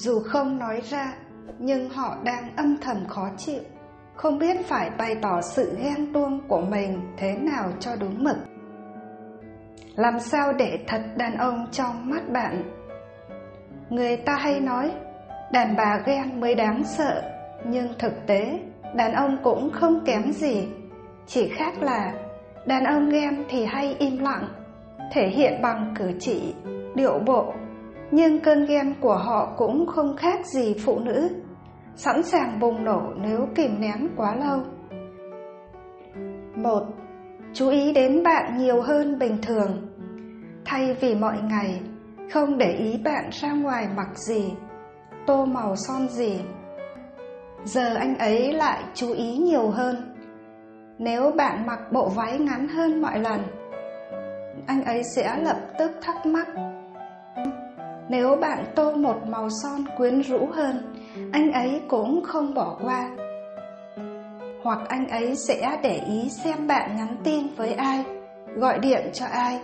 Dù không nói ra, nhưng họ đang âm thầm khó chịu, không biết phải bày tỏ sự ghen tuông của mình thế nào cho đúng mực. Làm sao để thật đàn ông trong mắt bạn? Người ta hay nói đàn bà ghen mới đáng sợ, nhưng thực tế đàn ông cũng không kém gì. Chỉ khác là đàn ông ghen thì hay im lặng, thể hiện bằng cử chỉ, điệu bộ, nhưng cơn ghen của họ cũng không khác gì phụ nữ, sẵn sàng bùng nổ nếu kìm nén quá lâu. 1. Chú ý đến bạn nhiều hơn bình thường. Thay vì mọi ngày, không để ý bạn ra ngoài mặc gì, tô màu son gì, giờ anh ấy lại chú ý nhiều hơn. Nếu bạn mặc bộ váy ngắn hơn mọi lần, anh ấy sẽ lập tức thắc mắc. Nếu bạn tô một màu son quyến rũ hơn, anh ấy cũng không bỏ qua. Hoặc anh ấy sẽ để ý xem bạn nhắn tin với ai, gọi điện cho ai.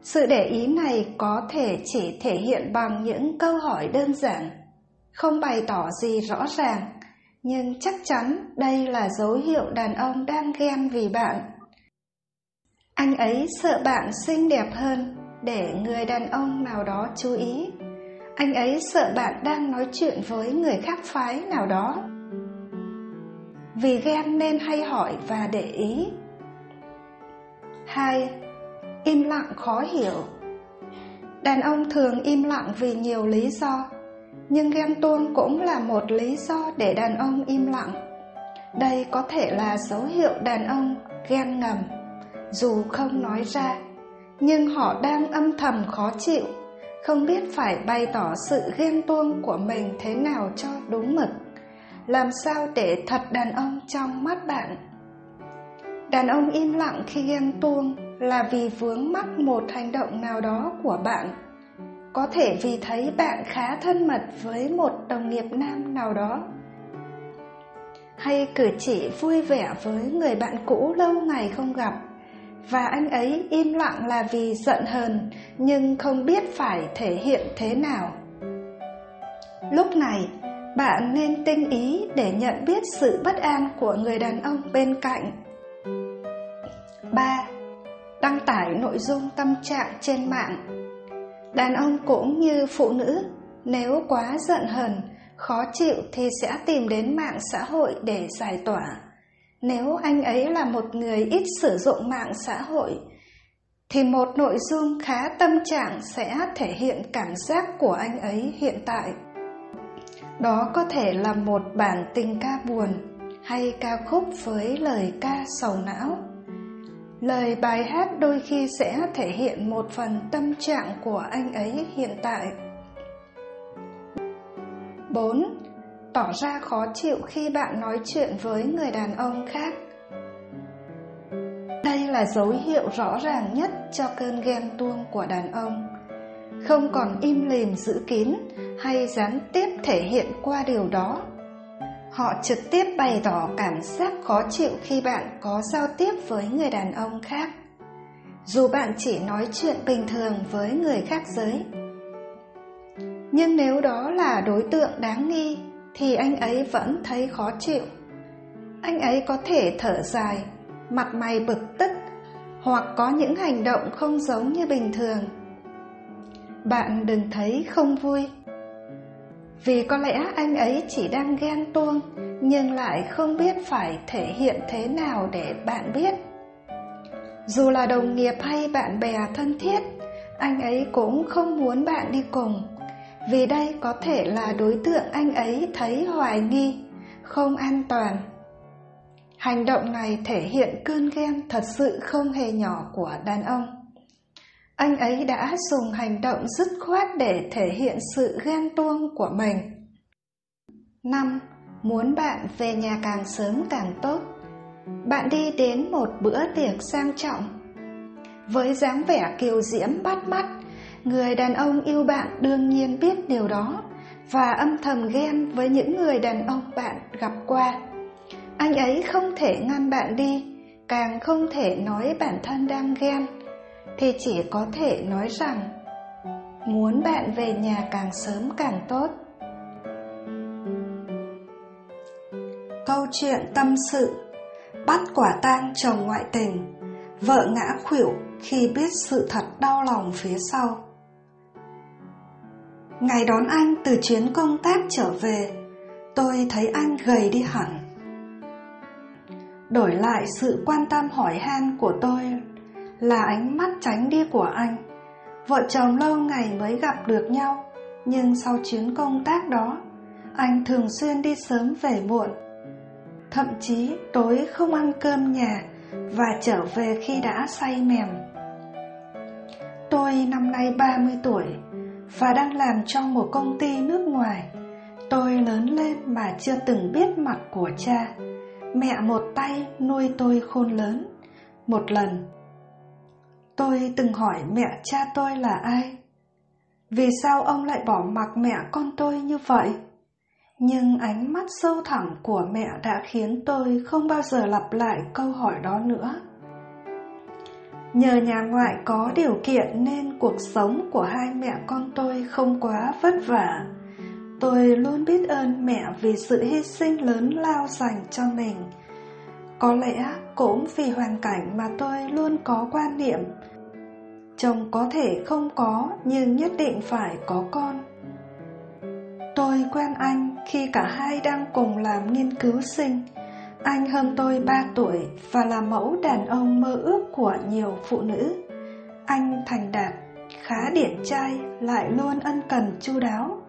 Sự để ý này có thể chỉ thể hiện bằng những câu hỏi đơn giản, không bày tỏ gì rõ ràng, nhưng chắc chắn đây là dấu hiệu đàn ông đang ghen vì bạn. Anh ấy sợ bạn xinh đẹp hơn để người đàn ông nào đó chú ý. Anh ấy sợ bạn đang nói chuyện với người khác phái nào đó. Vì ghen nên hay hỏi và để ý. 2. Im lặng khó hiểu. Đàn ông thường im lặng vì nhiều lý do, nhưng ghen tuông cũng là một lý do để đàn ông im lặng. Đây có thể là dấu hiệu đàn ông ghen ngầm, dù không nói ra, nhưng họ đang âm thầm khó chịu, không biết phải bày tỏ sự ghen tuông của mình thế nào cho đúng mực. Làm sao để thật đàn ông trong mắt bạn? Đàn ông im lặng khi ghen tuông là vì vướng mắc một hành động nào đó của bạn. Có thể vì thấy bạn khá thân mật với một đồng nghiệp nam nào đó, hay cử chỉ vui vẻ với người bạn cũ lâu ngày không gặp, và anh ấy im lặng là vì giận hờn nhưng không biết phải thể hiện thế nào. Lúc này, bạn nên tinh ý để nhận biết sự bất an của người đàn ông bên cạnh. 3. Đăng tải nội dung tâm trạng trên mạng. Đàn ông cũng như phụ nữ, nếu quá giận hờn, khó chịu thì sẽ tìm đến mạng xã hội để giải tỏa. Nếu anh ấy là một người ít sử dụng mạng xã hội, thì một nội dung khá tâm trạng sẽ thể hiện cảm giác của anh ấy hiện tại. Đó có thể là một bản tình ca buồn hay ca khúc với lời ca sầu não. Lời bài hát đôi khi sẽ thể hiện một phần tâm trạng của anh ấy hiện tại. 4. Tỏ ra khó chịu khi bạn nói chuyện với người đàn ông khác. Đây là dấu hiệu rõ ràng nhất cho cơn ghen tuông của đàn ông. Không còn im lìm giữ kín hay gián tiếp thể hiện qua điều đó. Họ trực tiếp bày tỏ cảm giác khó chịu khi bạn có giao tiếp với người đàn ông khác, dù bạn chỉ nói chuyện bình thường với người khác giới. Nhưng nếu đó là đối tượng đáng nghi thì anh ấy vẫn thấy khó chịu. Anh ấy có thể thở dài, mặt mày bực tức, hoặc có những hành động không giống như bình thường. Bạn đừng thấy không vui, vì có lẽ anh ấy chỉ đang ghen tuông nhưng lại không biết phải thể hiện thế nào để bạn biết. Dù là đồng nghiệp hay bạn bè thân thiết, anh ấy cũng không muốn bạn đi cùng, vì đây có thể là đối tượng anh ấy thấy hoài nghi, không an toàn. Hành động này thể hiện cơn ghen thật sự không hề nhỏ của đàn ông. Anh ấy đã dùng hành động dứt khoát để thể hiện sự ghen tuông của mình. 5. Muốn bạn về nhà càng sớm càng tốt. Bạn đi đến một bữa tiệc sang trọng với dáng vẻ kiều diễm bắt mắt. Người đàn ông yêu bạn đương nhiên biết điều đó và âm thầm ghen với những người đàn ông bạn gặp qua. Anh ấy không thể ngăn bạn đi, càng không thể nói bản thân đang ghen, thì chỉ có thể nói rằng muốn bạn về nhà càng sớm càng tốt. Câu chuyện tâm sự: bắt quả tang chồng ngoại tình, vợ ngã khuỵu khi biết sự thật đau lòng phía sau. Ngày đón anh từ chuyến công tác trở về, tôi thấy anh gầy đi hẳn. Đổi lại sự quan tâm hỏi han của tôi là ánh mắt tránh đi của anh. Vợ chồng lâu ngày mới gặp được nhau, nhưng sau chuyến công tác đó, anh thường xuyên đi sớm về muộn. Thậm chí tối không ăn cơm nhà và trở về khi đã say mềm. Tôi năm nay 30 tuổi và đang làm trong một công ty nước ngoài. Tôi lớn lên mà chưa từng biết mặt của cha. Mẹ một tay nuôi tôi khôn lớn. Một lần, tôi từng hỏi mẹ cha tôi là ai? Vì sao ông lại bỏ mặc mẹ con tôi như vậy? Nhưng ánh mắt sâu thẳm của mẹ đã khiến tôi không bao giờ lặp lại câu hỏi đó nữa. Nhờ nhà ngoại có điều kiện nên cuộc sống của hai mẹ con tôi không quá vất vả. Tôi luôn biết ơn mẹ vì sự hy sinh lớn lao dành cho mình. Có lẽ cũng vì hoàn cảnh mà tôi luôn có quan niệm chồng có thể không có nhưng nhất định phải có con. Tôi quen anh khi cả hai đang cùng làm nghiên cứu sinh. Anh hơn tôi 3 tuổi và là mẫu đàn ông mơ ước của nhiều phụ nữ. Anh thành đạt, khá điển trai, lại luôn ân cần chu đáo.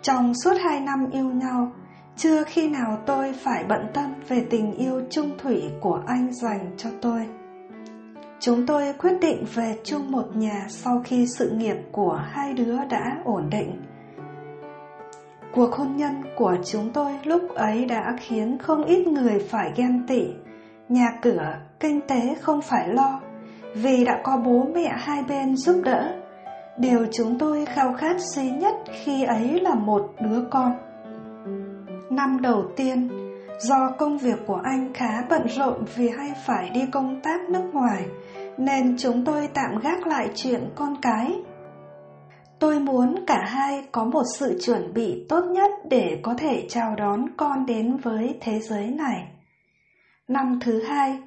Trong suốt 2 năm yêu nhau, chưa khi nào tôi phải bận tâm về tình yêu chung thủy của anh dành cho tôi. Chúng tôi quyết định về chung một nhà sau khi sự nghiệp của hai đứa đã ổn định. Cuộc hôn nhân của chúng tôi lúc ấy đã khiến không ít người phải ghen tị. Nhà cửa, kinh tế không phải lo, vì đã có bố mẹ hai bên giúp đỡ. Điều chúng tôi khao khát duy nhất khi ấy là một đứa con. Năm đầu tiên, do công việc của anh khá bận rộn vì hay phải đi công tác nước ngoài, nên chúng tôi tạm gác lại chuyện con cái. Tôi muốn cả hai có một sự chuẩn bị tốt nhất để có thể chào đón con đến với thế giới này. Năm thứ hai,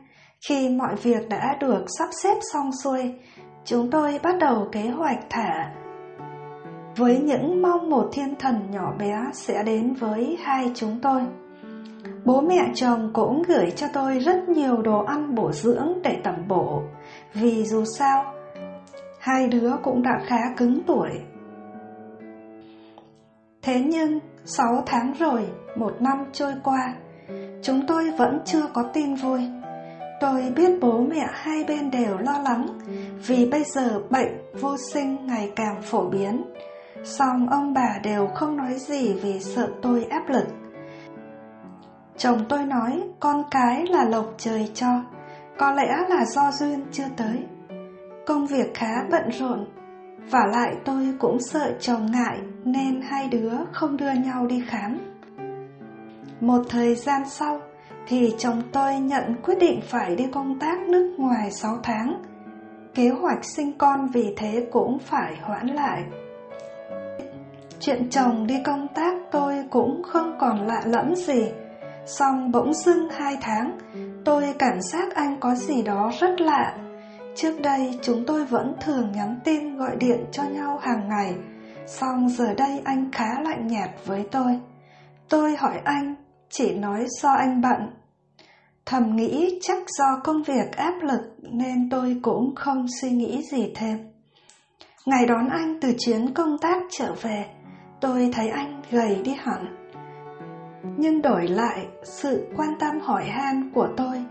khi mọi việc đã được sắp xếp xong xuôi, chúng tôi bắt đầu kế hoạch thả. Với những mong một thiên thần nhỏ bé sẽ đến với hai chúng tôi. Bố mẹ chồng cũng gửi cho tôi rất nhiều đồ ăn bổ dưỡng để tẩm bổ, vì dù sao, hai đứa cũng đã khá cứng tuổi. Thế nhưng 6 tháng rồi, 1 năm trôi qua, chúng tôi vẫn chưa có tin vui. Tôi biết bố mẹ hai bên đều lo lắng, vì bây giờ bệnh vô sinh ngày càng phổ biến. Song ông bà đều không nói gì vì sợ tôi áp lực. Chồng tôi nói con cái là lộc trời cho, có lẽ là do duyên chưa tới. Công việc khá bận rộn, vả lại tôi cũng sợ chồng ngại nên hai đứa không đưa nhau đi khám. Một thời gian sau thì chồng tôi nhận quyết định phải đi công tác nước ngoài 6 tháng. Kế hoạch sinh con vì thế cũng phải hoãn lại. Chuyện chồng đi công tác tôi cũng không còn lạ lẫm gì. Song bỗng dưng 2 tháng, tôi cảm giác anh có gì đó rất lạ. Trước đây chúng tôi vẫn thường nhắn tin gọi điện cho nhau hàng ngày, song giờ đây anh khá lạnh nhạt với tôi. Tôi hỏi anh, chỉ nói do anh bận. Thầm nghĩ chắc do công việc áp lực nên tôi cũng không suy nghĩ gì thêm. Ngày đón anh từ chuyến công tác trở về, tôi thấy anh gầy đi hẳn. Nhưng đổi lại, sự quan tâm hỏi han của tôi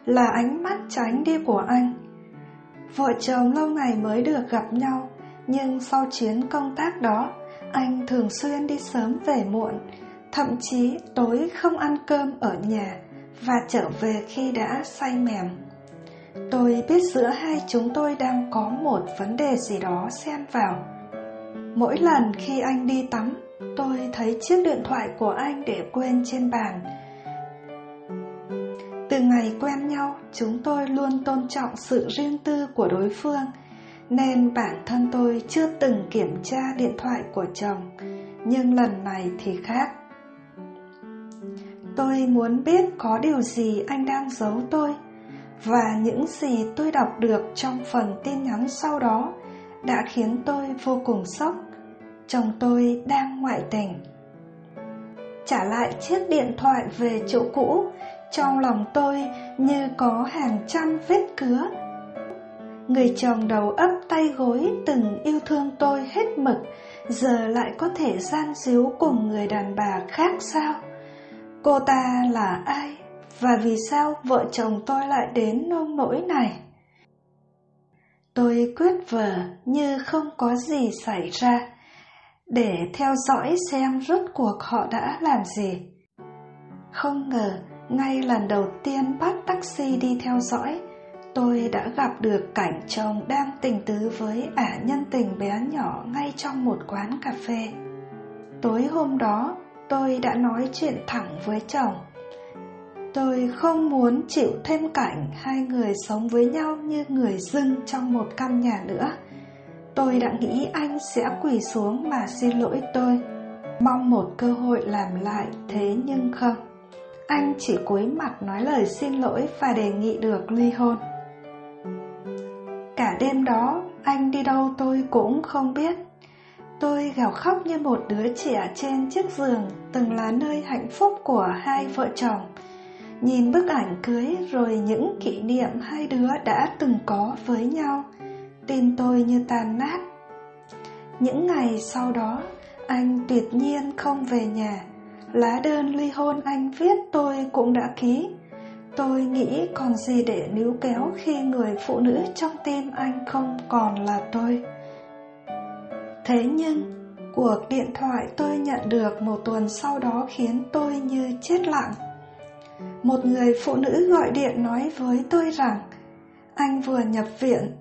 là ánh mắt tránh đi của anh. Vợ chồng lâu ngày mới được gặp nhau, nhưng sau chuyến công tác đó, anh thường xuyên đi sớm về muộn, thậm chí tối không ăn cơm ở nhà và trở về khi đã say mềm. Tôi biết giữa hai chúng tôi đang có một vấn đề gì đó xen vào. Mỗi lần khi anh đi tắm, tôi thấy chiếc điện thoại của anh để quên trên bàn. Từ ngày quen nhau, chúng tôi luôn tôn trọng sự riêng tư của đối phương. nên bản thân tôi chưa từng kiểm tra điện thoại của chồng, nhưng lần này thì khác. Tôi muốn biết có điều gì anh đang giấu tôi, và những gì tôi đọc được trong phần tin nhắn sau đó đã khiến tôi vô cùng sốc. Chồng tôi đang ngoại tình. Trả lại chiếc điện thoại về chỗ cũ, trong lòng tôi như có hàng trăm vết cứa. Người chồng đầu ấp tay gối từng yêu thương tôi hết mực, giờ lại có thể gian díu cùng người đàn bà khác sao? Cô ta là ai? Và vì sao vợ chồng tôi lại đến nông nỗi này? Tôi quyết vờ như không có gì xảy ra, để theo dõi xem rốt cuộc họ đã làm gì. Không ngờ, ngay lần đầu tiên bắt taxi đi theo dõi, tôi đã gặp được cảnh chồng đang tình tứ với ả nhân tình bé nhỏ ngay trong một quán cà phê. Tối hôm đó, tôi đã nói chuyện thẳng với chồng. Tôi không muốn chịu thêm cảnh hai người sống với nhau như người dưng trong một căn nhà nữa. Tôi đã nghĩ anh sẽ quỳ xuống mà xin lỗi tôi, mong một cơ hội làm lại, thế nhưng không. Anh chỉ cúi mặt nói lời xin lỗi và đề nghị được ly hôn. Cả đêm đó, anh đi đâu tôi cũng không biết. Tôi gào khóc như một đứa trẻ trên chiếc giường từng là nơi hạnh phúc của hai vợ chồng. Nhìn bức ảnh cưới rồi những kỷ niệm hai đứa đã từng có với nhau, tim tôi như tan nát. Những ngày sau đó, anh tuyệt nhiên không về nhà. Lá đơn ly hôn anh viết tôi cũng đã ký. Tôi nghĩ còn gì để níu kéo khi người phụ nữ trong tim anh không còn là tôi. Thế nhưng, cuộc điện thoại tôi nhận được một tuần sau đó khiến tôi như chết lặng. Một người phụ nữ gọi điện nói với tôi rằng anh vừa nhập viện,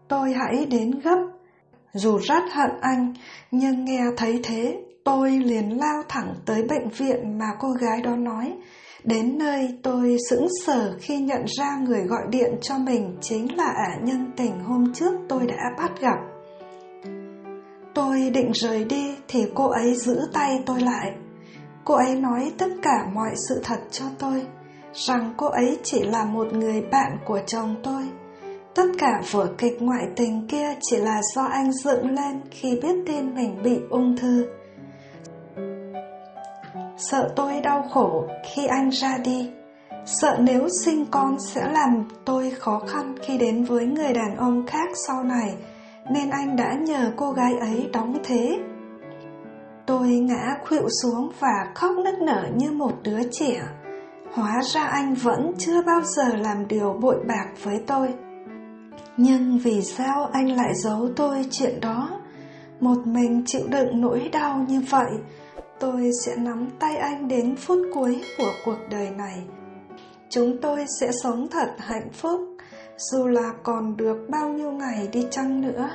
tôi hãy đến gấp. Dù rất hận anh, nhưng nghe thấy thế, tôi liền lao thẳng tới bệnh viện mà cô gái đó nói. Đến nơi tôi sững sờ khi nhận ra người gọi điện cho mình chính là ả nhân tình hôm trước tôi đã bắt gặp. Tôi định rời đi thì cô ấy giữ tay tôi lại. Cô ấy nói tất cả mọi sự thật cho tôi, rằng cô ấy chỉ là một người bạn của chồng tôi. Tất cả vở kịch ngoại tình kia chỉ là do anh dựng lên khi biết tin mình bị ung thư. Sợ tôi đau khổ khi anh ra đi, sợ nếu sinh con sẽ làm tôi khó khăn khi đến với người đàn ông khác sau này, nên anh đã nhờ cô gái ấy đóng thế. Tôi ngã khuỵu xuống và khóc nức nở như một đứa trẻ. Hóa ra anh vẫn chưa bao giờ làm điều bội bạc với tôi. Nhưng vì sao anh lại giấu tôi chuyện đó? Một mình chịu đựng nỗi đau như vậy, tôi sẽ nắm tay anh đến phút cuối của cuộc đời này. Chúng tôi sẽ sống thật hạnh phúc, dù là còn được bao nhiêu ngày đi chăng nữa.